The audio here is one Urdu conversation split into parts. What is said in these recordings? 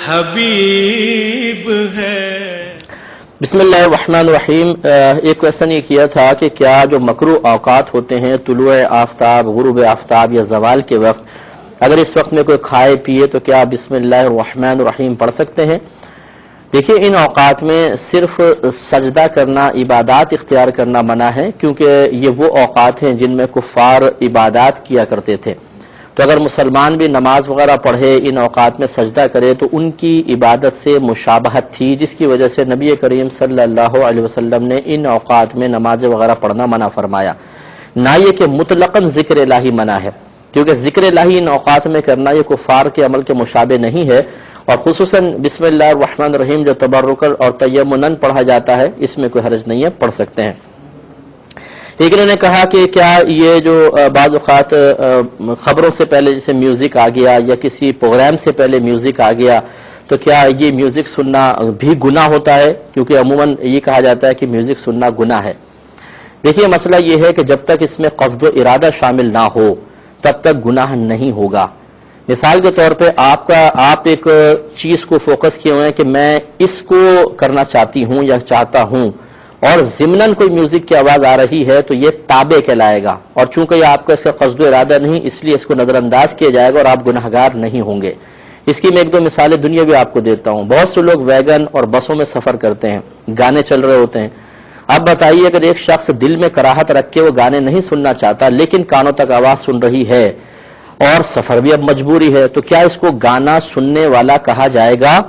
حبیب ہے۔ بسم اللہ الرحمن الرحیم۔ ایک کویسچن یہ کیا تھا کہ کیا جو مکروہ اوقات ہوتے ہیں طلوع آفتاب، غروب آفتاب یا زوال کے وقت، اگر اس وقت میں کوئی کھائے پیے تو کیا بسم اللہ الرحمن الرحیم پڑھ سکتے ہیں؟ دیکھیے ان اوقات میں صرف سجدہ کرنا، عبادات اختیار کرنا منع ہے، کیونکہ یہ وہ اوقات ہیں جن میں کفار عبادات کیا کرتے تھے۔ تو اگر مسلمان بھی نماز وغیرہ پڑھے، ان اوقات میں سجدہ کرے تو ان کی عبادت سے مشابہت تھی، جس کی وجہ سے نبی کریم صلی اللہ علیہ وسلم نے ان اوقات میں نماز وغیرہ پڑھنا منع فرمایا۔ نہ یہ کہ مطلقاً ذکر الہی منع ہے، کیونکہ ذکر الہی ان اوقات میں کرنا یہ کفار کے عمل کے مشابہ نہیں ہے، اور خصوصاً بسم اللہ الرحمن الرحیم جو تبرکاً اور تیمناً پڑھا جاتا ہے اس میں کوئی حرج نہیں ہے، پڑھ سکتے ہیں۔ لیکن انہوں نے کہا کہ کیا یہ جو بعض اوقات خبروں سے پہلے جیسے میوزک آ گیا یا کسی پروگرام سے پہلے میوزک آ گیا تو کیا یہ میوزک سننا بھی گناہ ہوتا ہے؟ کیونکہ عموماً یہ کہا جاتا ہے کہ میوزک سننا گناہ ہے۔ دیکھیے مسئلہ یہ ہے کہ جب تک اس میں قصد و ارادہ شامل نہ ہو تب تک گناہ نہیں ہوگا۔ مثال کے طور پہ آپ ایک چیز کو فوکس کیے ہوئے ہیں کہ میں اس کو کرنا چاہتی ہوں یا چاہتا ہوں، اور ضمناً کوئی میوزک کی آواز آ رہی ہے تو یہ تابع کہلائے گا، اور چونکہ یہ آپ کا اس کا قصد و ارادہ نہیں اس لیے اس کو نظر انداز کیا جائے گا اور آپ گناہگار نہیں ہوں گے۔ اس کی میں ایک دو مثالیں دنیا بھی آپ کو دیتا ہوں۔ بہت سے لوگ ویگن اور بسوں میں سفر کرتے ہیں، گانے چل رہے ہوتے ہیں۔ اب بتائیے اگر ایک شخص دل میں کراہت رکھ کے وہ گانے نہیں سننا چاہتا لیکن کانوں تک آواز سن رہی ہے اور سفر بھی اب مجبوری ہے، تو کیا اس کو گانا سننے والا کہا جائے گا؟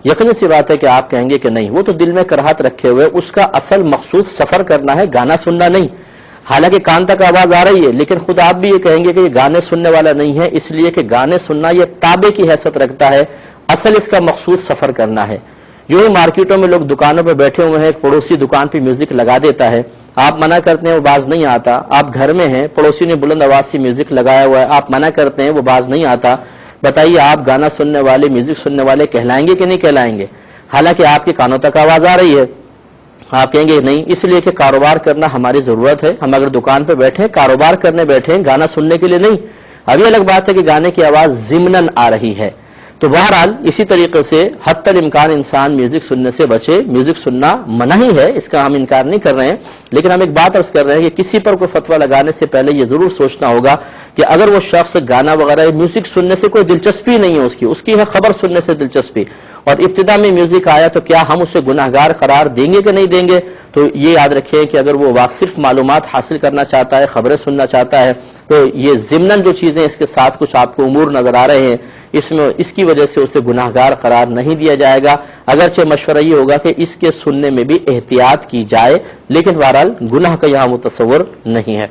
یقینی سی بات ہے کہ آپ کہیں گے کہ نہیں، وہ تو دل میں کراہت رکھے ہوئے، اس کا اصل مقصود سفر کرنا ہے، گانا سننا نہیں۔ حالانکہ کان تک آواز آ رہی ہے لیکن خود آپ بھی یہ کہیں گے کہ یہ گانے سننے والا نہیں ہے، اس لیے کہ گانے سننا یہ تابع کی حیثیت رکھتا ہے، اصل اس کا مقصود سفر کرنا ہے۔ یوں ہی مارکیٹوں میں لوگ دکانوں پہ بیٹھے ہوئے ہیں، ایک پڑوسی دکان پہ میوزک لگا دیتا ہے، آپ منع کرتے ہیں وہ باز نہیں آتا۔ آپ گھر میں ہیں، پڑوسی نے بلند آواز سے میوزک لگایا ہوا ہے، آپ منع کرتے ہیں وہ باز نہیں آتا۔ بتائیے آپ گانا سننے والے، میوزک سننے والے کہلائیں گے کہ نہیں کہلائیں گے؟ حالانکہ آپ کے کانوں تک آواز آ رہی ہے۔ آپ کہیں گے نہیں، اس لیے کہ کاروبار کرنا ہماری ضرورت ہے، ہم اگر دکان پہ بیٹھے کاروبار کرنے بیٹھے گانا سننے کے لیے نہیں۔ ابھی الگ بات ہے کہ گانے کی آواز ضمناً آ رہی ہے۔ تو بہرحال اسی طریقے سے حتی الامکان انسان میوزک سننے سے بچے۔ میوزک سننا منع ہی ہے، اس کا ہم انکار نہیں کر رہے ہیں، لیکن ہم ایک بات عرض کر رہے ہیں کہ کسی پر کوئی فتویٰ لگانے سے پہلے یہ ضرور سوچنا ہوگا کہ اگر وہ شخص گانا وغیرہ میوزک سننے سے کوئی دلچسپی نہیں ہے، اس کی ہے خبر سننے سے دلچسپی، اور ابتدا میں میوزک آیا تو کیا ہم اسے گناہگار قرار دیں گے کہ نہیں دیں گے؟ تو یہ یاد رکھیں کہ اگر وہ صرف معلومات حاصل کرنا چاہتا ہے، خبریں سننا چاہتا ہے، تو یہ ضمناً جو چیزیں اس کے ساتھ کچھ آپ کو امور نظر آ رہے ہیں اس کی وجہ سے اسے گناہگار قرار نہیں دیا جائے گا، اگرچہ مشورہ یہ ہوگا کہ اس کے سننے میں بھی احتیاط کی جائے، لیکن بہرحال گناہ کا یہاں متصور نہیں ہے۔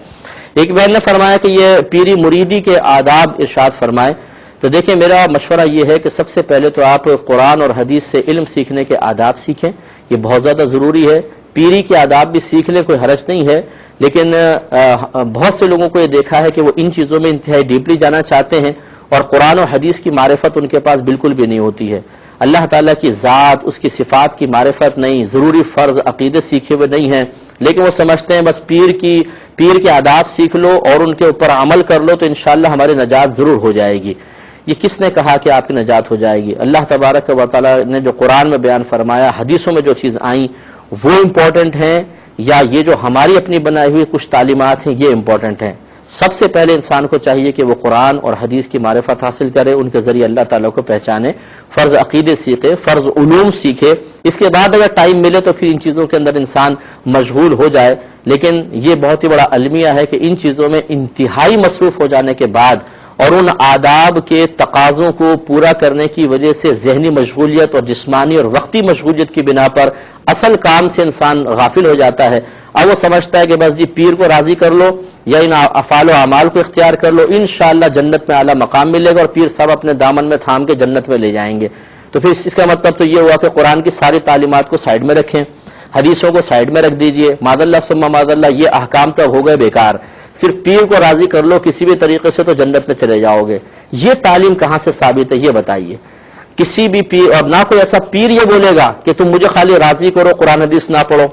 ایک بہن نے فرمایا کہ یہ پیری مریدی کے آداب ارشاد فرمائے، تو دیکھیں میرا مشورہ یہ ہے کہ سب سے پہلے تو آپ قرآن اور حدیث سے علم سیکھنے کے آداب سیکھیں، یہ بہت زیادہ ضروری ہے۔ پیری کے آداب بھی سیکھ لیں، کوئی حرج نہیں ہے، لیکن بہت سے لوگوں کو یہ دیکھا ہے کہ وہ ان چیزوں میں انتہائی ڈیپلی جانا چاہتے ہیں اور قرآن اور حدیث کی معرفت ان کے پاس بالکل بھی نہیں ہوتی ہے۔ اللہ تعالیٰ کی ذات، اس کی صفات کی معرفت نہیں، ضروری فرض عقیدے سیکھے ہوئے نہیں ہیں، لیکن وہ سمجھتے ہیں بس پیر کے آداب سیکھ لو اور ان کے اوپر عمل کر لو تو انشاءاللہ ہماری نجات ضرور ہو جائے گی۔ یہ کس نے کہا کہ آپ کی نجات ہو جائے گی؟ اللہ تبارک و تعالیٰ نے جو قرآن میں بیان فرمایا، حدیثوں میں جو چیز آئیں وہ امپورٹنٹ ہیں، یا یہ جو ہماری اپنی بنائی ہوئی کچھ تعلیمات ہیں یہ امپورٹنٹ ہیں؟ سب سے پہلے انسان کو چاہیے کہ وہ قرآن اور حدیث کی معرفت حاصل کرے، ان کے ذریعے اللہ تعالیٰ کو پہچانے، فرض عقیدے سیکھے، فرض علوم سیکھے، اس کے بعد اگر ٹائم ملے تو پھر ان چیزوں کے اندر انسان مشغول ہو جائے۔ لیکن یہ بہت ہی بڑا المیہ ہے کہ ان چیزوں میں انتہائی مصروف ہو جانے کے بعد اور ان آداب کے تقاضوں کو پورا کرنے کی وجہ سے ذہنی مشغولیت اور جسمانی اور وقتی مشغولیت کی بنا پر اصل کام سے انسان غافل ہو جاتا ہے۔ اب وہ سمجھتا ہے کہ بس جی پیر کو راضی کر لو یا ان افعال و اعمال کو اختیار کر لو، انشاءاللہ جنت میں اعلیٰ مقام ملے گا اور پیر صاحب اپنے دامن میں تھام کے جنت میں لے جائیں گے۔ تو پھر اس کا مطلب تو یہ ہوا کہ قرآن کی ساری تعلیمات کو سائیڈ میں رکھیں، حدیثوں کو سائیڈ میں رکھ دیجئے، معاذ اللہ ثم معاذ اللہ یہ احکام تو ہو گئے بیکار، صرف پیر کو راضی کر لو کسی بھی طریقے سے تو جنت میں چلے جاؤ گے۔ یہ تعلیم کہاں سے ثابت ہے یہ بتائیے؟ کسی بھی پیر، اور نہ کوئی ایسا پیر یہ بولے گا کہ تم مجھے خالی راضی کرو قرآن حدیث نہ پڑھو۔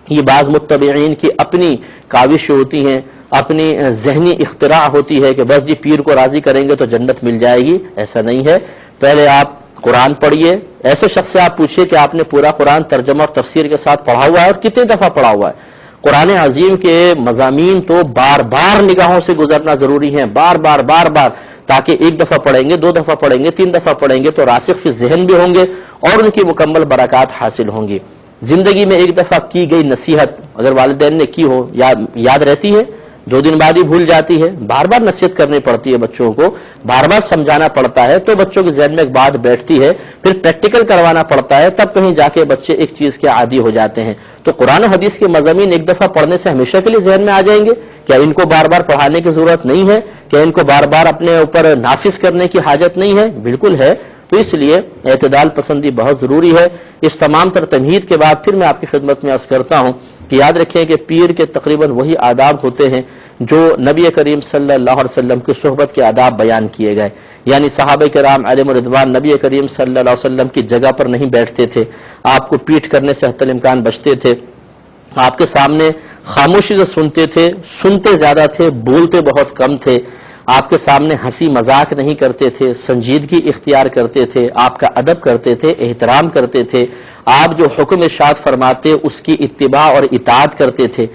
یہ بعض متبعین کی اپنی کاوشیں ہوتی ہیں، اپنی ذہنی اختراع ہوتی ہے کہ بس جی پیر کو راضی کریں گے تو جنت مل جائے گی، ایسا نہیں ہے۔ پہلے آپ قرآن پڑھیے. ایسے شخص سے آپ پوچھیے کہ آپ نے پورا قرآن ترجمہ اور تفسیر کے ساتھ پڑھا ہوا ہے اور کتنی دفعہ پڑھا ہوا ہے. قرآن عظیم کے مضامین تو بار بار نگاہوں سے گزرنا ضروری ہے، بار بار بار بار، تاکہ ایک دفعہ پڑھیں گے، دو دفعہ پڑھیں گے، تین دفعہ پڑھیں گے تو راسخ فی ذہن بھی ہوں گے اور ان کی مکمل برکات حاصل ہوں گی. زندگی میں ایک دفعہ کی گئی نصیحت اگر والدین نے کی ہو، یاد رہتی ہے، 2 دن بعد ہی بھول جاتی ہے. بار بار نصیحت کرنی پڑتی ہے بچوں کو، بار بار سمجھانا پڑتا ہے تو بچوں کے ذہن میں ایک بات بیٹھتی ہے. پھر پریکٹیکل کروانا پڑتا ہے، تب کہیں جا کے بچے ایک چیز کے عادی ہو جاتے ہیں. تو قرآن و حدیث کے مضامین ایک دفعہ پڑھنے سے ہمیشہ کے لیے ذہن میں آ جائیں گے؟ کیا ان کو بار بار پڑھانے کی ضرورت نہیں ہے؟ کیا ان کو بار بار اپنے اوپر نافذ کرنے کی حاجت نہیں ہے؟ بالکل ہے. تو اس لیے اعتدال پسندی بہت ضروری ہے. اس تمام تر تمہید کے بعد پھر میں آپ کی خدمت میں عرض کرتا ہوں کہ یاد رکھیں کہ پیر کے تقریباً وہی آداب ہوتے ہیں جو نبی کریم صلی اللہ علیہ وسلم کی صحبت کے آداب بیان کیے گئے. یعنی صحابہ کرام علیہم رضوان نبی کریم صلی اللہ علیہ وسلم کی جگہ پر نہیں بیٹھتے تھے، آپ کو پیٹ کرنے سے حتی الامکان بچتے تھے، آپ کے سامنے خاموشی سے سنتے تھے، سنتے زیادہ تھے، بولتے بہت کم تھے، آپ کے سامنے ہنسی مذاق نہیں کرتے تھے، سنجیدگی اختیار کرتے تھے، آپ کا ادب کرتے تھے، احترام کرتے تھے، آپ جو حکم ارشاد فرماتے اس کی اتباع اور اطاعت کرتے تھے.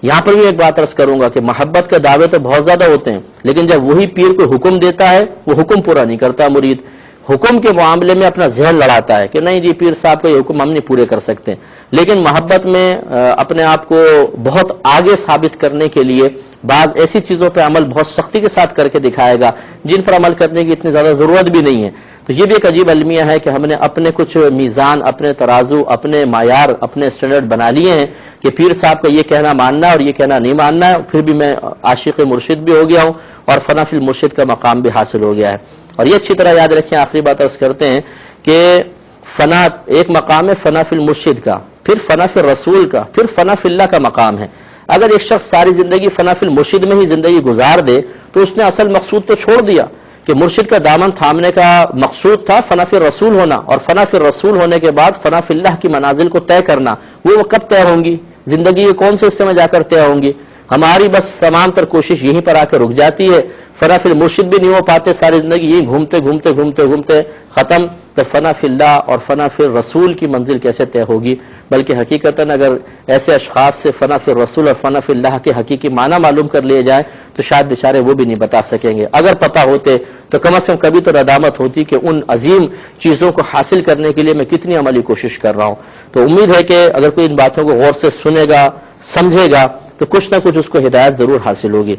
یہاں پر بھی ایک بات عرض کروں گا کہ محبت کے دعوے تو بہت زیادہ ہوتے ہیں، لیکن جب وہی پیر کو حکم دیتا ہے وہ حکم پورا نہیں کرتا. مرید حکم کے معاملے میں اپنا ذہن لڑاتا ہے کہ نہیں جی پیر صاحب کا یہ حکم ہم نہیں پورے کر سکتے، لیکن محبت میں اپنے آپ کو بہت آگے ثابت کرنے کے لیے بعض ایسی چیزوں پہ عمل بہت سختی کے ساتھ کر کے دکھائے گا جن پر عمل کرنے کی اتنی زیادہ ضرورت بھی نہیں ہے. تو یہ بھی ایک عجیب المیہ ہے کہ ہم نے اپنے کچھ میزان، اپنے ترازو، اپنے معیار، اپنے اسٹینڈرڈ بنا لیے ہیں کہ پیر صاحب کا یہ کہنا ماننا اور یہ کہنا نہیں ماننا ہے، پھر بھی میں عاشق مرشد بھی ہو گیا ہوں اور فنا فی المرشد کا مقام بھی حاصل ہو گیا ہے. اور یہ اچھی طرح یاد رکھیں، آخری بات عرض کرتے ہیں کہ فنا ایک مقام ہے فنا فی المرشد کا، پھر فنا فی الرسول کا، پھر فنا فی اللہ کا مقام ہے. اگر ایک شخص ساری زندگی فنا فی المرشد میں ہی زندگی گزار دے تو اس نے اصل مقصود تو چھوڑ دیا کہ مرشد کا دامن تھامنے کا مقصود تھا فنا فی الرسول ہونا، اور فنا فی الرسول ہونے کے بعد فنا فی اللہ کی منازل کو طے کرنا. وہ کب طے ہوں گی؟ زندگی کے کون سے حصے میں جا کر طے ہوں گی؟ ہماری بس تمام تر کوشش یہیں پر آ کے رک جاتی ہے. فنا فی المرشد بھی نہیں ہو پاتے، ساری زندگی یہیں گھومتے گھومتے گھومتے گھومتے ختم. تو فنا فی اللہ اور فنا فی الرسول کی منزل کیسے طے ہوگی؟ بلکہ حقیقتاً اگر ایسے اشخاص سے فنا فی الرسول اور فنا فی اللہ کے حقیقی معنی معلوم کر لیے جائیں تو شاید بیچارے وہ بھی نہیں بتا سکیں گے. اگر پتہ ہوتے تو کم از کم کبھی تو ندامت ہوتی کہ ان عظیم چیزوں کو حاصل کرنے کے لیے میں کتنی عملی کوشش کر رہا ہوں. تو امید ہے کہ اگر کوئی ان باتوں کو غور سے سنے گا، سمجھے گا تو کچھ نہ کچھ اس کو ہدایت ضرور حاصل ہوگی.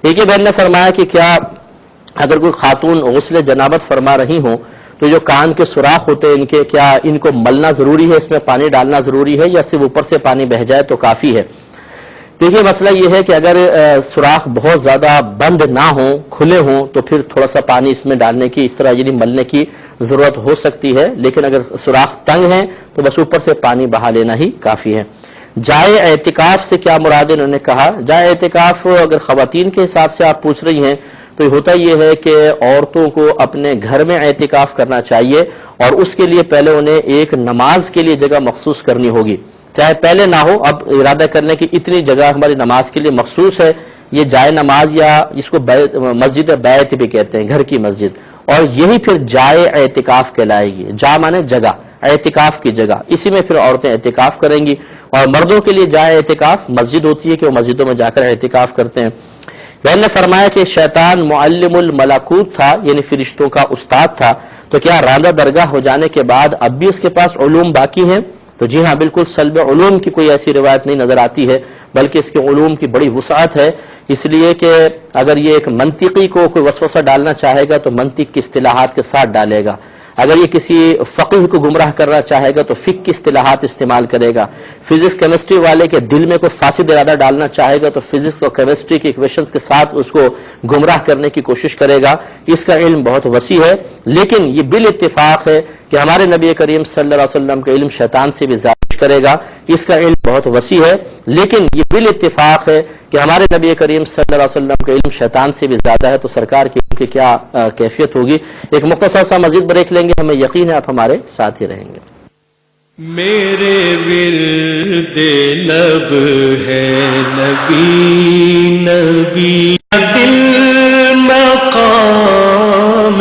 ایک بہن نے فرمایا کہ کیا اگر کوئی خاتون غسل جنابت فرما رہی ہوں تو جو کان کے سوراخ ہوتے ہیں ان کے، کیا ان کو ملنا ضروری ہے، اس میں پانی ڈالنا ضروری ہے یا صرف اوپر سے پانی بہہ جائے تو کافی ہے؟ دیکھیے مسئلہ یہ ہے کہ اگر سوراخ بہت زیادہ بند نہ ہوں، کھلے ہوں تو پھر تھوڑا سا پانی اس میں ڈالنے کی، اس طرح یعنی ملنے کی ضرورت ہو سکتی ہے، لیکن اگر سوراخ تنگ ہیں تو بس اوپر سے پانی بہا لینا ہی کافی ہے. جائے اعتکاف سے کیا مراد؟ انہوں نے کہا جائے اعتکاف اگر خواتین کے حساب سے آپ پوچھ رہی ہیں تو ہوتا یہ ہے کہ عورتوں کو اپنے گھر میں اعتکاف کرنا چاہیے اور اس کے لیے پہلے انہیں ایک نماز کے لیے جگہ مخصوص کرنی ہوگی. چاہے پہلے نہ ہو، اب ارادہ کرنے کی اتنی جگہ ہماری نماز کے لیے مخصوص ہے، یہ جائے نماز یا اس کو مسجد بیت بھی کہتے ہیں، گھر کی مسجد، اور یہی پھر جائے اعتکاف کہلائے گی. جا مانے جگہ، اعتکاف کی جگہ، اسی میں پھر عورتیں اعتکاف کریں گی. اور مردوں کے لیے جائے اعتکاف مسجد ہوتی ہے کہ وہ مسجدوں میں جا کر اعتکاف کرتے ہیں. بہن نے فرمایا کہ شیطان معلم الملکوت تھا، یعنی فرشتوں کا استاد تھا، تو کیا راندہ درگاہ ہو جانے کے بعد اب بھی اس کے پاس علوم باقی ہیں؟ تو جی ہاں، بالکل سلب علوم کی کوئی ایسی روایت نہیں نظر آتی ہے، بلکہ اس کے علوم کی بڑی وسعت ہے. اس لیے کہ اگر یہ ایک منطقی کو کوئی وسوسہ ڈالنا چاہے گا تو منطق کی اصطلاحات کے ساتھ ڈالے گا، اگر یہ کسی فقیہ کو گمراہ کرنا چاہے گا تو فقہ کی اصطلاحات استعمال کرے گا، فزکس کیمسٹری والے کے دل میں کوئی فاسد ارادہ ڈالنا چاہے گا تو فزکس اور کیمسٹری کے ایکویشنز کے ساتھ اس کو گمراہ کرنے کی کوشش کرے گا. اس کا علم بہت وسیع ہے، لیکن یہ بالاتفاق ہے کہ ہمارے نبی کریم صلی اللہ علیہ وسلم کا علم شیطان سے بھی زیادہ کرے گا. اس کا علم بہت وسیع ہے، لیکن یہ بالاتفاق ہے کہ ہمارے نبی کریم صلی اللہ علیہ وسلم کا علم شیطان سے بھی زیادہ ہے. تو سرکار کی علم کی کیا کیفیت ہوگی؟ ایک مختصر سا مزید بریک لیں گے، ہمیں یقین ہے آپ ہمارے ساتھ ہی رہیں گے. میرے ورد لب ہے نبی نبی، دل مقام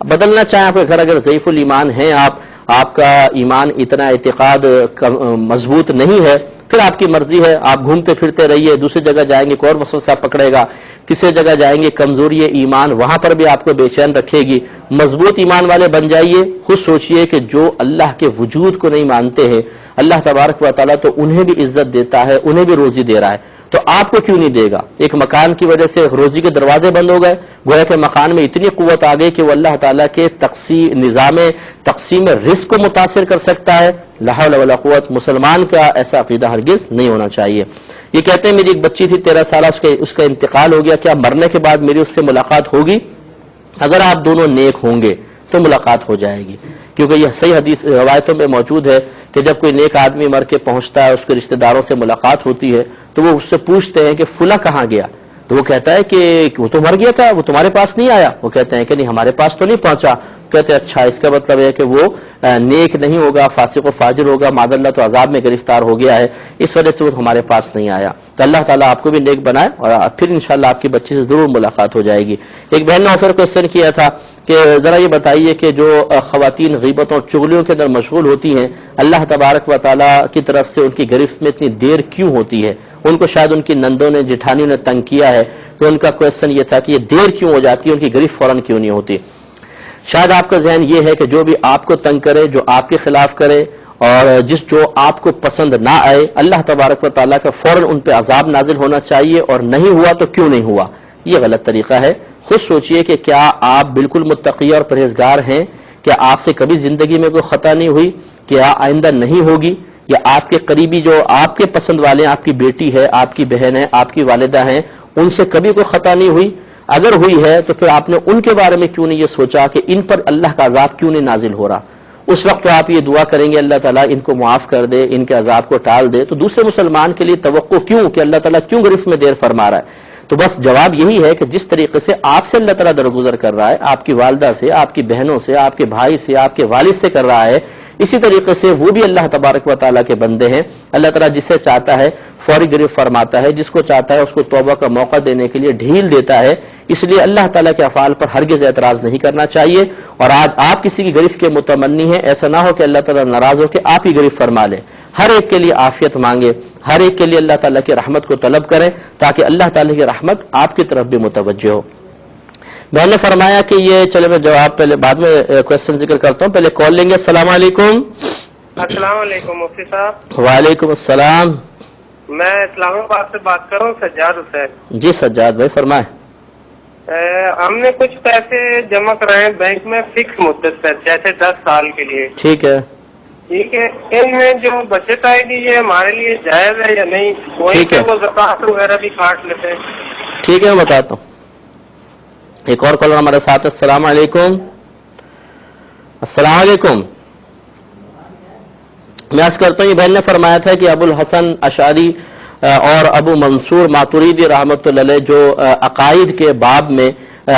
بدلنا چاہیں آپ کے گھر اگر ضعیف الایمان ہیں آپ کا ایمان اتنا اعتقاد مضبوط نہیں ہے، پھر آپ کی مرضی ہے، آپ گھومتے پھرتے رہیے، دوسری جگہ جائیں گے کوئی اور وسوسہ پکڑے گا، کسی جگہ جائیں گے کمزوری ایمان وہاں پر بھی آپ کو بے چین رکھے گی۔ مضبوط ایمان والے بن جائیے، خود سوچئے کہ جو اللہ کے وجود کو نہیں مانتے ہیں، اللہ تبارک و تعالیٰ تو انہیں بھی عزت دیتا ہے، انہیں بھی روزی دے رہا ہے، تو آپ کو کیوں نہیں دے گا؟ ایک مکان کی وجہ سے روزی کے دروازے بند ہو گئے، گویا کہ مکان میں اتنی قوت آ گئی کہ وہ اللہ تعالیٰ کے تقسیم رزق کو متاثر کر سکتا ہے۔ لا حول ولا قوت، مسلمان کا ایسا عقیدہ ہرگز نہیں ہونا چاہیے۔ یہ کہتے ہیں میری ایک بچی تھی 13 سالہ، اس کا انتقال ہو گیا، کیا مرنے کے بعد میری اس سے ملاقات ہوگی؟ اگر آپ دونوں نیک ہوں گے تو ملاقات ہو جائے گی، کیونکہ یہ صحیح حدیث روایتوں میں موجود ہے کہ جب کوئی نیک آدمی مر کے پہنچتا ہے، اس کے رشتہ داروں سے ملاقات ہوتی ہے تو وہ اس سے پوچھتے ہیں کہ فلاں کہاں گیا؟ تو وہ کہتا ہے کہ وہ تو مر گیا تھا، وہ تمہارے پاس نہیں آیا۔ وہ کہتے ہیں کہ نہیں، ہمارے پاس تو نہیں پہنچا۔ کہتے ہیں اچھا، اس کا مطلب ہے کہ وہ نیک نہیں ہوگا، فاسق و فاجر ہوگا، معاذ اللہ تو عذاب میں گرفتار ہو گیا ہے، اس وجہ سے وہ ہمارے پاس نہیں آیا۔ تو اللہ تعالیٰ آپ کو بھی نیک بنائے اور پھر انشاءاللہ آپ کی بچی سے ضرور ملاقات ہو جائے گی۔ ایک بہن نے آفر کوشچن کیا تھا کہ ذرا یہ بتائیے کہ جو خواتین غیبتوں اور چغلیوں کے اندر مشغول ہوتی ہیں، اللہ تبارک و تعالیٰ کی طرف سے ان کی گرفت میں اتنی دیر کیوں ہوتی ہے؟ ان کو شاید ان کی نندوں نے، جٹھانیوں نے تنگ کیا ہے، تو ان کا کوشچن یہ تھا کہ یہ دیر کیوں ہو جاتی ہے، ان کی گرفت فوراً کیوں نہیں ہوتی؟ شاید آپ کا ذہن یہ ہے کہ جو بھی آپ کو تنگ کرے، جو آپ کے خلاف کرے اور جو آپ کو پسند نہ آئے، اللہ تبارک و تعالیٰ کا فوراً ان پہ عذاب نازل ہونا چاہیے، اور نہیں ہوا تو کیوں نہیں ہوا؟ یہ غلط طریقہ ہے۔ خود سوچئے کہ کیا آپ بالکل متقی اور پرہیزگار ہیں؟ کیا آپ سے کبھی زندگی میں کوئی خطا نہیں ہوئی؟ کیا آئندہ نہیں ہوگی؟ یا آپ کے قریبی جو آپ کے پسند والے ہیں، آپ کی بیٹی ہے، آپ کی بہن ہے، آپ کی والدہ ہیں، ان سے کبھی کوئی خطا نہیں ہوئی؟ اگر ہوئی ہے تو پھر آپ نے ان کے بارے میں کیوں نہیں یہ سوچا کہ ان پر اللہ کا عذاب کیوں نہیں نازل ہو رہا؟ اس وقت تو آپ یہ دعا کریں گے اللہ تعالیٰ ان کو معاف کر دے، ان کے عذاب کو ٹال دے، تو دوسرے مسلمان کے لیے توقع کیوں کہ اللہ تعالیٰ کیوں گرفت میں دیر فرما رہا ہے؟ تو بس جواب یہی ہے کہ جس طریقے سے آپ سے اللہ تعالیٰ درگزر کر رہا ہے، آپ کی والدہ سے، آپ کی بہنوں سے، آپ کے بھائی سے، آپ کے والد سے کر رہا ہے، اسی طریقے سے وہ بھی اللہ تبارک و تعالیٰ کے بندے ہیں۔ اللہ تعالیٰ جسے چاہتا ہے فوری گرفت فرماتا ہے، جس کو چاہتا ہے اس کو توبہ کا موقع دینے کے لیے ڈھیل دیتا ہے۔ اس لیے اللہ تعالیٰ کے افعال پر ہرگز اعتراض نہیں کرنا چاہیے، اور آج آپ کسی کی گرفت کے متمنی ہیں، ایسا نہ ہو کہ اللہ تعالیٰ ناراض ہو کہ آپ ہی گرفت فرما لیں۔ ہر ایک کے لیے عافیت مانگے، ہر ایک کے لیے اللہ تعالیٰ کی رحمت کو طلب کریں، تاکہ اللہ تعالیٰ کی رحمت آپ کی طرف بھی متوجہ ہو۔ میں نے فرمایا کہ یہ چلے میں جواب پہلے بعد میں کوشچن ذکر کرتا ہوں، پہلے کال لیں گے۔ السلام علیکم۔ السلام علیکم مفتی صاحب۔ وعلیکم السلام۔ میں اسلام آباد سے بات کر رہا ہوں، سجاد حسین۔ جی سجاد بھائی فرمائیں۔ ہم نے کچھ پیسے جمع کرائے ہیں بینک میں فکس مدت پر، جیسے 10 سال کے لیے۔ ٹھیک ہے، ٹھیک ہے، ان میں جو بچت آئے گی یہ ہمارے لیے جائز ہے یا نہیں؟ وہیں ٹھیک ہے، وہ زکوٰۃ وغیرہ بھی کاٹ لیتے ہیں۔ ٹھیک ہے میں بتاتا ہوں۔ ایک اور کالر ہمارے ساتھ ہے۔ السلام علیکم۔ السلام علیکم۔ میں عرض کرتا ہوں، یہ بہن نے فرمایا تھا کہ ابو الحسن اشعری اور ابو منصور ماتوریدی رحمۃ اللہ علیہ جو عقائد کے باب میں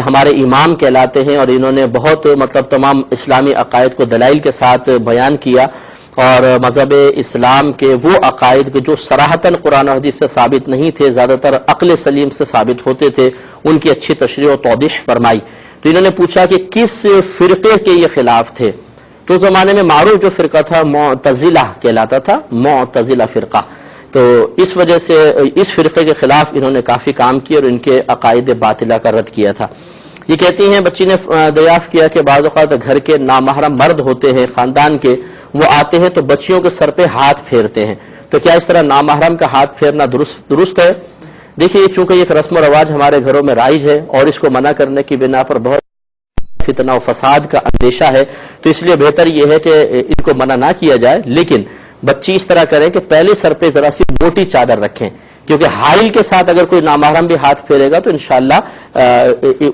ہمارے امام کہلاتے ہیں، اور انہوں نے بہت تمام اسلامی عقائد کو دلائل کے ساتھ بیان کیا، اور مذہب اسلام کے وہ عقائد جو صراحتاً قرآن و حدیث سے ثابت نہیں تھے، زیادہ تر عقل سلیم سے ثابت ہوتے تھے، ان کی اچھی تشریح و توضیح فرمائی۔ تو انہوں نے پوچھا کہ کس فرقے کے یہ خلاف تھے؟ تو اس زمانے میں معروف جو فرقہ تھا معتزلہ کہلاتا تھا، معتزلہ فرقہ۔ تو اس وجہ سے اس فرقے کے خلاف انہوں نے کافی کام کیا اور ان کے عقائد باطلہ کا رد کیا تھا۔ یہ کہتی ہیں بچی نے دریافت کیا کہ بعض اوقات گھر کے نامحرم مرد ہوتے ہیں خاندان کے، وہ آتے ہیں تو بچیوں کے سر پہ ہاتھ پھیرتے ہیں، تو کیا اس طرح نامحرم کا ہاتھ پھیرنا درست ہے؟ دیکھیے، چونکہ ایک رسم و رواج ہمارے گھروں میں رائج ہے اور اس کو منع کرنے کی بنا پر بہت فتنہ و فساد کا اندیشہ ہے، تو اس لیے بہتر یہ ہے کہ ان کو منع نہ کیا جائے، لیکن بچی اس طرح کریں کہ پہلے سر پہ ذرا سی موٹی چادر رکھیں، کیونکہ حائل کے ساتھ اگر کوئی نامحرم بھی ہاتھ پھیرے گا تو انشاءاللہ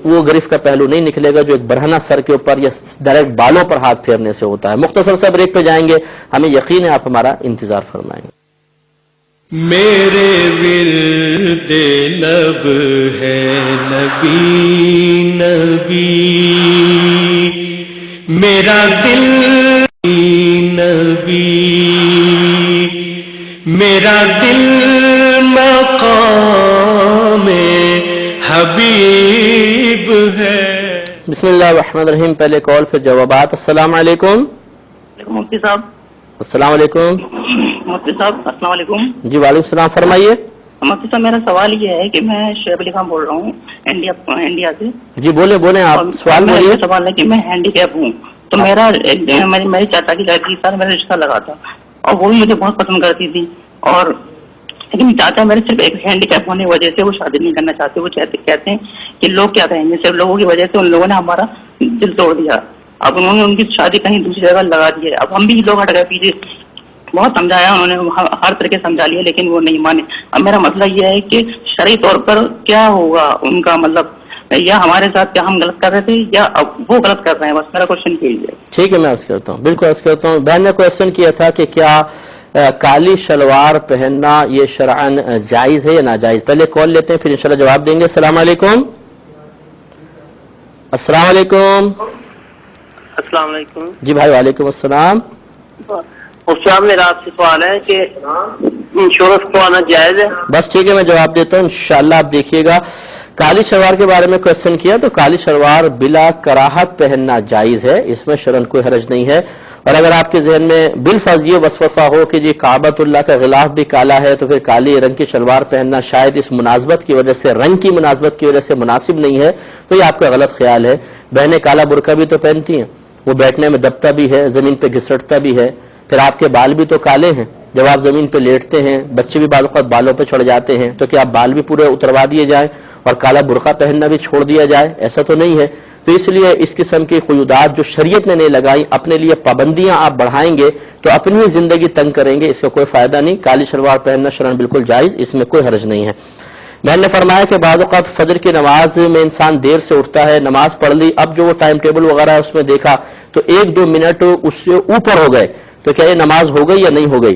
وہ گرفت کا پہلو نہیں نکلے گا جو ایک برہنہ سر کے اوپر یا ڈائریکٹ بالوں پر ہاتھ پھیرنے سے ہوتا ہے۔ مختصر سے بریک پہ جائیں گے، ہمیں یقین ہے آپ ہمارا انتظار فرمائیں گے۔ میرے ورد لب ہے نبی نبی، میرا دل نبی، میرا دل مقام حبیب ہے۔ بسم اللہ الرحمن الرحیم. پہلے کال پھر جوابات. السلام علیکم. مفتی صاحب. السلام علیکم. مفتی صاحب السلام علیکم. جی وعلیکم السلام, فرمائیے. مفتی صاحب میرا سوال یہ ہے کہ میں شعیب علی خان بول رہا ہوں انڈیا سے. جی بولیں آپ سوال میرا بولیے. یہ سوال ہے کہ میں ہینڈی کیپ ہوں, تو میری چاچا کی لڑکی کے ساتھ میرا رشتہ لگا تھا اور وہ بھی مجھے بہت پسند کرتی تھی, اور لیکن چاچا میرے صرف ایک ہینڈی کیپ ہونے کی وجہ سے وہ شادی نہیں کرنا چاہتے. وہ کہتے ہیں کہ لوگ کیا کہیں گے, صرف لوگوں کی وجہ سے ان لوگوں نے ہمارا دل توڑ دیا. اب انہوں نے ان کی شادی کہیں دوسری جگہ لگا دی ہے. اب ہم بھی لوگ ہٹ گئے پیچھے, بہت سمجھایا انہوں نے, ہر طریقے سمجھا لیا لیکن وہ نہیں مانے. اب میرا مسئلہ یہ ہے کہ شرعی طور پر کیا ہوگا ان کا, مطلب یا ہمارے ساتھ کیا ہم غلط کر رہے تھے یا اب وہ غلط کر رہے ہیں, بس میرا کوشچن یہی ہے. ٹھیک ہے, میں عرض کرتا ہوں, بالکل عرض کرتا ہوں. بہن نے کوشچن کیا تھا کہ کیا کالی شلوار پہننا یہ شرعاً جائز ہے یا ناجائز. پہلے کال لیتے ہیں پھر انشاءاللہ جواب دیں گے. السلام علیکم. السلام علیکم. السلام علیکم. جی بھائی وعلیکم السلام. صاحب میرا آپ سے سوال ہے کہ انشورنس کو آنا جائز ہے؟ بس ٹھیک ہے, میں جواب دیتا ہوں انشاءاللہ. آپ دیکھیے گا, کالی شلوار کے بارے میں کوشچن کیا تو کالی شلوار بلا کراہت پہننا جائز ہے, اس میں شرعاً کوئی حرج نہیں ہے. اور اگر آپ کے ذہن میں بالفرض یہ وسوسہ ہو کہ جی کعبۃ اللہ کا غلاف بھی کالا ہے تو پھر کالی رنگ کی شلوار پہننا شاید اس مناسبت کی وجہ سے, رنگ کی مناسبت کی وجہ سے مناسب نہیں ہے, تو یہ آپ کا غلط خیال ہے. بہنیں کالا برقع بھی تو پہنتی ہیں, وہ بیٹھنے میں دبتا بھی ہے, زمین پہ گھسٹتا بھی ہے. پھر آپ کے بال بھی تو کالے ہیں, جب آپ زمین پہ لیٹتے ہیں بچے بھی بعض اوقات بالوں پہ چڑھ جاتے ہیں, تو کیا بال بھی پورے اتروا دیے جائیں اور کالا برقع پہننا بھی چھوڑ دیا جائے؟ ایسا تو نہیں ہے. تو اس لیے اس قسم کی قیودات جو شریعت نے نہیں لگائی, اپنے لیے پابندیاں آپ بڑھائیں گے تو اپنی ہی زندگی تنگ کریں گے, اس کا کوئی فائدہ نہیں. کالی شلوار پہننا شرعاً بالکل جائز, اس میں کوئی حرج نہیں ہے. میں نے فرمایا کہ بعض اوقات فجر کی نماز میں انسان دیر سے اٹھتا ہے, نماز پڑھ لی, اب جو وہ ٹائم ٹیبل وغیرہ ہے اس میں دیکھا تو 1-2 منٹ اس سے اوپر ہو گئے, تو کیا یہ نماز ہو گئی یا نہیں ہو گئی؟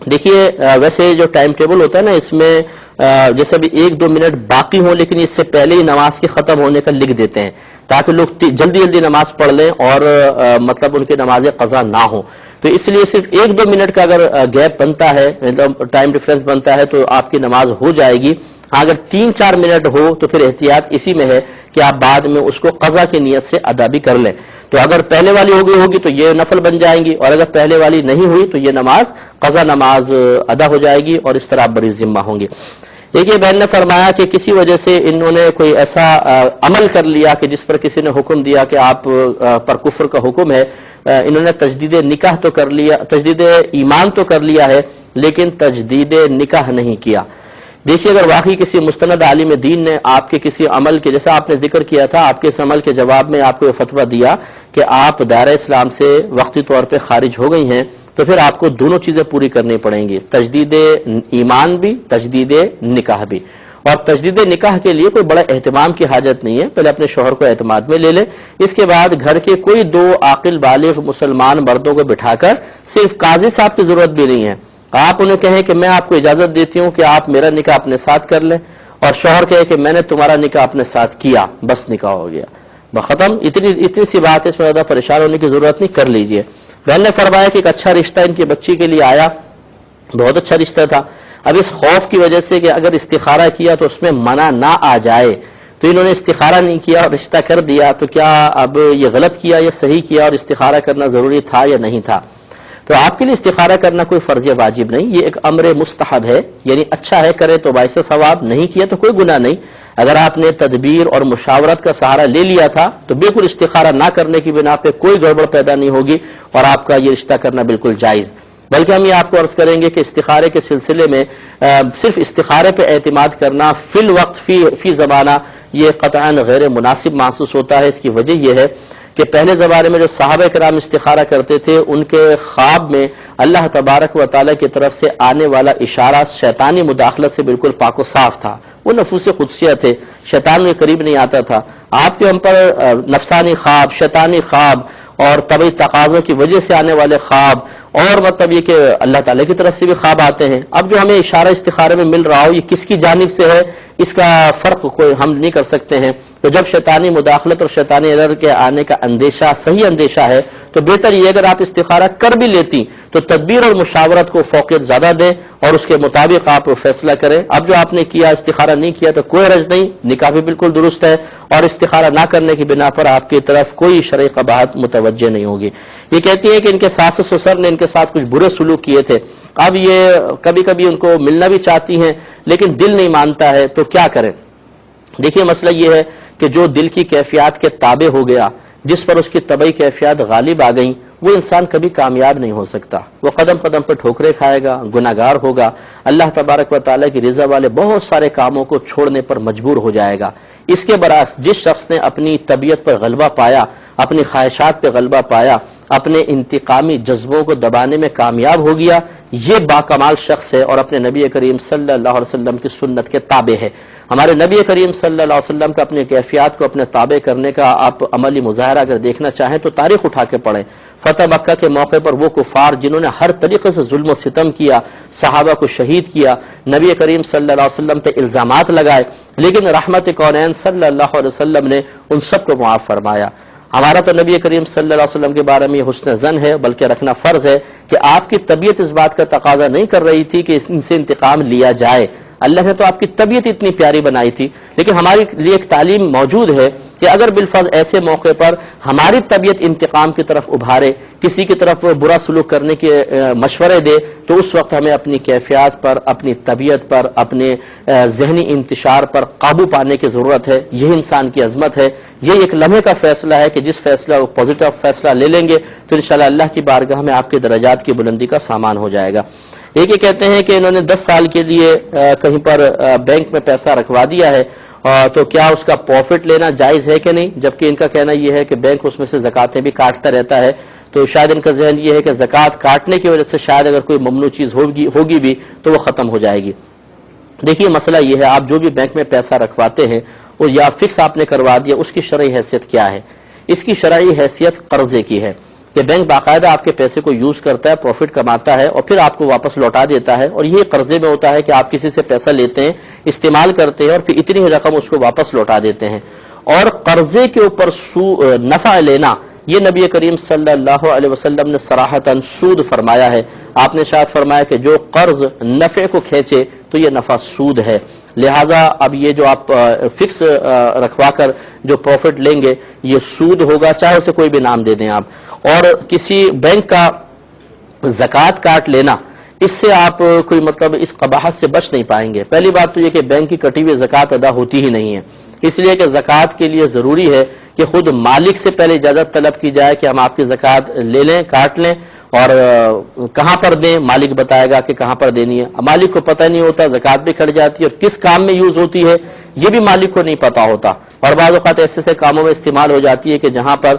دیکھیے ویسے جو ٹائم ٹیبل ہوتا ہے نا, اس میں جیسے ابھی 1-2 منٹ باقی ہوں لیکن اس سے پہلے ہی نماز کے ختم ہونے کا لکھ دیتے ہیں تاکہ لوگ جلدی نماز پڑھ لیں اور مطلب ان کی نمازیں قضا نہ ہوں. تو اس لیے صرف 1-2 منٹ کا اگر گیپ بنتا ہے, مطلب ٹائم ڈفرینس بنتا ہے, تو آپ کی نماز ہو جائے گی. اگر 3-4 منٹ ہو تو پھر احتیاط اسی میں ہے کہ آپ بعد میں اس کو قضا کی نیت سے ادا بھی کر لیں. تو اگر پہلے والی ہوگی تو یہ نفل بن جائیں گی, اور اگر پہلے والی نہیں ہوئی تو یہ نماز قضا نماز ادا ہو جائے گی اور اس طرح بری ذمہ ہوں گی. دیکھیے بہن نے فرمایا کہ کسی وجہ سے انہوں نے کوئی ایسا عمل کر لیا کہ جس پر کسی نے حکم دیا کہ آپ پر کفر کا حکم ہے, انہوں نے تجدید نکاح تو کر لیا, تجدید ایمان تو کر لیا ہے لیکن تجدید نکاح نہیں کیا. دیکھیے اگر واقعی کسی مستند عالم دین نے آپ کے کسی عمل کے, جیسا آپ نے ذکر کیا تھا, آپ کے اس عمل کے جواب میں آپ کو یہ فتویٰ دیا کہ آپ دائرہ اسلام سے وقتی طور پہ خارج ہو گئی ہیں, تو پھر آپ کو دونوں چیزیں پوری کرنی پڑیں گی, تجدید ایمان بھی, تجدید نکاح بھی. اور تجدید نکاح کے لیے کوئی بڑا اہتمام کی حاجت نہیں ہے, پہلے اپنے شوہر کو اعتماد میں لے لیں, اس کے بعد گھر کے کوئی 2 عاقل بالغ مسلمان مردوں کو بٹھا کر, صرف قاضی صاحب کی ضرورت بھی نہیں ہے, آپ انہیں کہیں کہ میں آپ کو اجازت دیتی ہوں کہ آپ میرا نکاح اپنے ساتھ کر لیں, اور شوہر کہے کہ میں نے تمہارا نکاح اپنے ساتھ کیا, بس نکاح ہو گیا, ختم. اتنی سی بات ہے, اس میں زیادہ پریشان ہونے کی ضرورت نہیں, کر لیجئے. بہن نے فرمایا کہ ایک اچھا رشتہ ان کی بچی کے لیے آیا, بہت اچھا رشتہ تھا. اب اس خوف کی وجہ سے کہ اگر استخارہ کیا تو اس میں منع نہ آ جائے, تو انہوں نے استخارہ نہیں کیا اور رشتہ کر دیا, تو کیا اب یہ غلط کیا یا صحیح کیا, اور استخارہ کرنا ضروری تھا یا نہیں تھا؟ تو آپ کے لیے استخارہ کرنا کوئی فرض یا واجب نہیں, یہ ایک امر مستحب ہے, یعنی اچھا ہے کرے تو باعث ثواب, نہیں کیا تو کوئی گناہ نہیں. اگر آپ نے تدبیر اور مشاورت کا سہارا لے لیا تھا تو بالکل استخارہ نہ کرنے کی بنا پہ کوئی گڑبڑ پیدا نہیں ہوگی اور آپ کا یہ رشتہ کرنا بالکل جائز. بلکہ ہم یہ آپ کو عرض کریں گے کہ استخارے کے سلسلے میں صرف استخارے پہ اعتماد کرنا فی الوقت فی زمانہ یہ قطعاً غیر مناسب محسوس ہوتا ہے. اس کی وجہ یہ ہے کہ پہلے زمانے میں جو صحابہ کرام استخارہ کرتے تھے, ان کے خواب میں اللہ تبارک و تعالیٰ کی طرف سے آنے والا اشارہ شیطانی مداخلت سے بالکل پاک و صاف تھا. وہ نفوس قدسیہ تھے, شیطان کے قریب نہیں آتا تھا. آپ کے ہم پر نفسانی خواب, شیطانی خواب اور طبعی تقاضوں کی وجہ سے آنے والے خواب, اور مطلب یہ کہ اللہ تعالیٰ کی طرف سے بھی خواب آتے ہیں. اب جو ہمیں اشارہ استخارے میں مل رہا ہو یہ کس کی جانب سے ہے, اس کا فرق کوئی ہم نہیں کر سکتے ہیں. تو جب شیطانی مداخلت اور شیطانی ایرر کے آنے کا اندیشہ صحیح اندیشہ ہے تو بہتر یہ اگر آپ استخارہ کر بھی لیتی تو تدبیر اور مشاورت کو فوقیت زیادہ دیں اور اس کے مطابق آپ فیصلہ کریں. اب جو آپ نے کیا استخارہ نہیں کیا تو کوئی حرج نہیں, نکاح بھی بالکل درست ہے, اور استخارہ نہ کرنے کی بنا پر آپ کی طرف کوئی شرعی قباحت متوجہ نہیں ہوگی. یہ کہتی ہیں کہ ان کے ساس سسر نے ان کے ساتھ کچھ برے سلوک کیے تھے, اب یہ کبھی کبھی ان کو ملنا بھی چاہتی ہیں لیکن دل نہیں مانتا ہے, تو کیا کریں؟ دیکھیے مسئلہ یہ ہے کہ جو دل کی کیفیات کے تابع ہو گیا, جس پر اس کی طبعی کیفیات غالب آ گئیں, وہ انسان کبھی کامیاب نہیں ہو سکتا. وہ قدم قدم پر ٹھوکریں کھائے گا, گناہگار ہوگا, اللہ تبارک و تعالیٰ کی رضا والے بہت سارے کاموں کو چھوڑنے پر مجبور ہو جائے گا. اس کے برعکس جس شخص نے اپنی طبیعت پر غلبہ پایا, اپنی خواہشات پہ غلبہ پایا, اپنے انتقامی جذبوں کو دبانے میں کامیاب ہو گیا, یہ باکمال شخص ہے اور اپنے نبی کریم صلی اللہ علیہ وسلم کی سنت کے تابع ہے. ہمارے نبی کریم صلی اللہ علیہ وسلم کا اپنے کیفیات کو اپنے تابع کرنے کا آپ عملی مظاہرہ اگر دیکھنا چاہیں تو تاریخ اٹھا کے پڑھیں. فتح مکہ کے موقع پر وہ کفار جنہوں نے ہر طریقے سے ظلم و ستم کیا, صحابہ کو شہید کیا, نبی کریم صلی اللہ علیہ وسلم پہ الزامات لگائے, لیکن رحمت کونین صلی اللہ علیہ وسلم نے ان سب کو معاف فرمایا. ہمارا تو نبی کریم صلی اللہ علیہ وسلم کے بارے میں یہ حسن ظن ہے, بلکہ رکھنا فرض ہے کہ آپ کی طبیعت اس بات کا تقاضا نہیں کر رہی تھی کہ ان سے انتقام لیا جائے. اللہ نے تو آپ کی طبیعت اتنی پیاری بنائی تھی, لیکن ہمارے لیے ایک تعلیم موجود ہے کہ اگر بالفرض ایسے موقع پر ہماری طبیعت انتقام کی طرف ابھارے, کسی کی طرف برا سلوک کرنے کے مشورے دے, تو اس وقت ہمیں اپنی کیفیات پر, اپنی طبیعت پر, اپنے ذہنی انتشار پر قابو پانے کی ضرورت ہے. یہ انسان کی عظمت ہے. یہ ایک لمحے کا فیصلہ ہے کہ جس فیصلہ پازیٹو فیصلہ لے لیں گے تو انشاءاللہ اللہ کی بارگاہ میں آپ کے درجات کی بلندی کا سامان ہو جائے گا. ایک یہ کہتے ہیں کہ انہوں نے 10 سال کے لیے کہیں پر بینک میں پیسہ رکھوا دیا ہے, تو کیا اس کا پروفٹ لینا جائز ہے کہ نہیں, جبکہ ان کا کہنا یہ ہے کہ بینک اس میں سے زکاتیں بھی کاٹتا رہتا ہے. تو شاید ان کا ذہن یہ ہے کہ زکات کاٹنے کی وجہ سے شاید اگر کوئی ممنوع چیز ہوگی بھی تو وہ ختم ہو جائے گی. دیکھیے مسئلہ یہ ہے, آپ جو بھی بینک میں پیسہ رکھواتے ہیں وہ یا فکس آپ نے کروا دیا, اس کی شرعی حیثیت کیا ہے؟ اس کی شرعی حیثیت قرضے کی ہے کہ بینک باقاعدہ آپ کے پیسے کو یوز کرتا ہے, پروفٹ کماتا ہے اور پھر آپ کو واپس لوٹا دیتا ہے. اور یہ قرضے میں ہوتا ہے کہ آپ کسی سے پیسہ لیتے ہیں, استعمال کرتے ہیں اور پھر اتنی ہی رقم اس کو واپس لوٹا دیتے ہیں. اور قرضے کے اوپر نفع لینا, یہ نبی کریم صلی اللہ علیہ وسلم نے صراحتاً سود فرمایا ہے. آپ نے شاید فرمایا کہ جو قرض نفع کو کھینچے تو یہ نفع سود ہے. لہٰذا اب یہ جو آپ فکس رکھوا کر جو پروفٹ لیں گے یہ سود ہوگا, چاہے اسے کوئی بھی نام دے دیں آپ. اور کسی بینک کا زکوٰۃ کاٹ لینا, اس سے آپ کوئی مطلب اس قباحت سے بچ نہیں پائیں گے. پہلی بات تو یہ کہ بینک کی کٹی ہوئی زکوٰۃ ادا ہوتی ہی نہیں ہے, اس لیے کہ زکوٰۃ کے لیے ضروری ہے کہ خود مالک سے پہلے اجازت طلب کی جائے کہ ہم آپ کی زکوٰۃ لے لیں, کاٹ لیں, اور کہاں پر دیں مالک بتائے گا کہ کہاں پر دینی ہے. مالک کو پتہ نہیں ہوتا, زکوٰۃ بھی کٹ جاتی ہے, اور کس کام میں یوز ہوتی ہے یہ بھی مالک کو نہیں پتا ہوتا. اور بعض اوقات ایسے کاموں میں استعمال ہو جاتی ہے کہ جہاں پر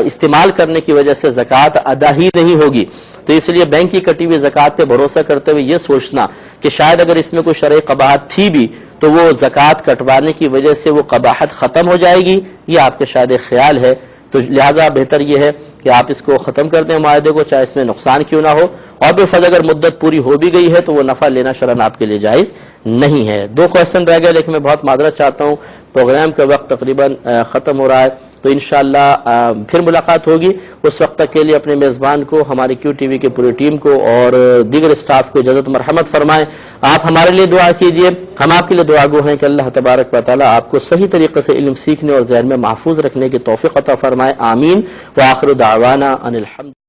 استعمال کرنے کی وجہ سے زکوٰۃ ادا ہی نہیں ہوگی. تو اس لیے بینک کی کٹی ہوئی زکوٰۃ پہ بھروسہ کرتے ہوئے یہ سوچنا کہ شاید اگر اس میں کوئی شرعی قباحت تھی بھی تو وہ زکوٰۃ کٹوانے کی وجہ سے وہ قباحت ختم ہو جائے گی, یہ آپ کے شاید ایک خیال ہے. تو لہٰذا بہتر یہ ہے کہ آپ اس کو ختم کر دیں معاہدے کو, چاہے اس میں نقصان کیوں نہ ہو. اور بالفرض اگر مدت پوری ہو بھی گئی ہے تو وہ نفع لینا شرعاً آپ کے لیے جائز نہیں ہے. 2 کویشچن رہ گئے, لیکن میں بہت معذرت چاہتا ہوں, پروگرام کا وقت تقریباً ختم ہو رہا ہے. تو انشاءاللہ پھر ملاقات ہوگی. اس وقت تک کے لیے اپنے میزبان کو, ہماری کیو ٹی وی کی پوری ٹیم کو اور دیگر اسٹاف کو اجازت مرحمت فرمائیں. آپ ہمارے لیے دعا کیجئے, ہم آپ کے لیے دعا گو ہیں کہ اللہ تبارک و تعالیٰ آپ کو صحیح طریقے سے علم سیکھنے اور ذہن میں محفوظ رکھنے کی توفیق عطا فرمائے. آمین. وآخر دعوانا ان الحمد